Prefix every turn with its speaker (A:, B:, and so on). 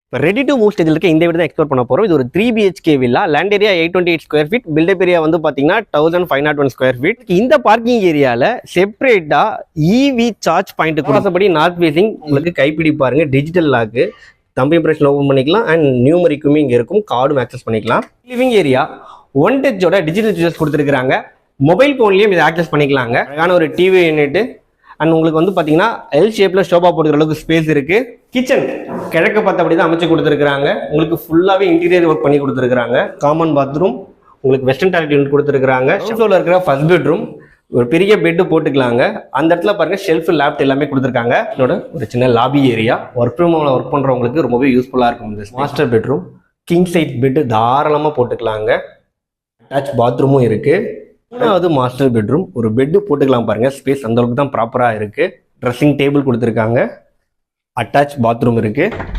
A: இப்போ ready to move ஸ்டேஜில் இருக்க இந்த வீடு தான் எக்ஸ்ப்ளோர் பண்ண போகிறோம். இது ஒரு 3 BHK villa. Land area 828 square feet. Built up area வந்து பார்த்தீங்கன்னா 1501 ஸ்கொயர் ஃபீட். இந்த பார்க்கிங் ஏரியாவில் செப்பரேட்டாக இவி சார்ஜ் பாயிண்ட் கொடுத்தபடி நார்த் ஃபேசிங் உங்களுக்கு கைப்பிடி பாருங்க, digital lock, thumb impression open பண்ணிக்கலாம் அண்ட் நியூமரிக்குமே இங்கே இருக்கும், கார்டும் ஆக்சஸ் பண்ணிக்கலாம். லிவிங் ஏரியா 1 டச்சோட டிஜிட்டல் ஃபீச்சர்ஸ் கொடுத்துருக்காங்க. மொபைல் ஃபோன்லேயும் இதை ஆக்சஸ் பண்ணிக்கலாங்க. அழகான ஒரு டிவி யூனிட் அண்ட் உங்களுக்கு வந்து பார்த்தீங்கன்னா எல் ஷேப்பில் ஷோபா போட்டுக்கிற அளவுக்கு ஸ்பேஸ் இருக்குது. கிச்சன் கிழக்கு பார்த்தபடி தான் அமைச்சு கொடுத்துருக்காங்க. உங்களுக்கு ஃபுல்லாகவே இன்டீரியர் ஒர்க் பண்ணி கொடுத்துருக்காங்க. காமன் பாத்ரூம், உங்களுக்கு வெஸ்டர்ன் டாய்லெட் யூனிட் கொடுத்துருக்காங்க. ஷெல்ஃபில் இருக்கிற ஃபர்ஸ்ட் பெட்ரூம், ஒரு பெரிய பெட்டு போட்டுக்கலாங்க. அந்த இடத்துல பாருங்க ஷெல்ஃப், லேப்ட் எல்லாமே கொடுத்துருக்காங்க. என்னோட ஒரு சின்ன லாபி ஏரியா, ஒர்க் ஃப்ரம் ஹோம்ல ஒர்க் பண்ணுறவங்களுக்கு ரொம்பவே யூஸ்ஃபுல்லாக இருக்கும். இந்த master bedroom, king size bed தாராளமாக போட்டுக்கலாங்க. அட்டாச் பாத்ரூமும் இருக்குது. அது மாஸ்டர் பெட்ரூம், ஒரு பெட்டு போட்டுக்கலாம் பாருங்க, ஸ்பேஸ் அந்த அளவுக்கு தான் ப்ராப்பராக இருக்குது. ட்ரெஸ்ஸிங் டேபிள் கொடுத்துருக்காங்க. அட்டாச் பாத்ரூம் இருக்குது.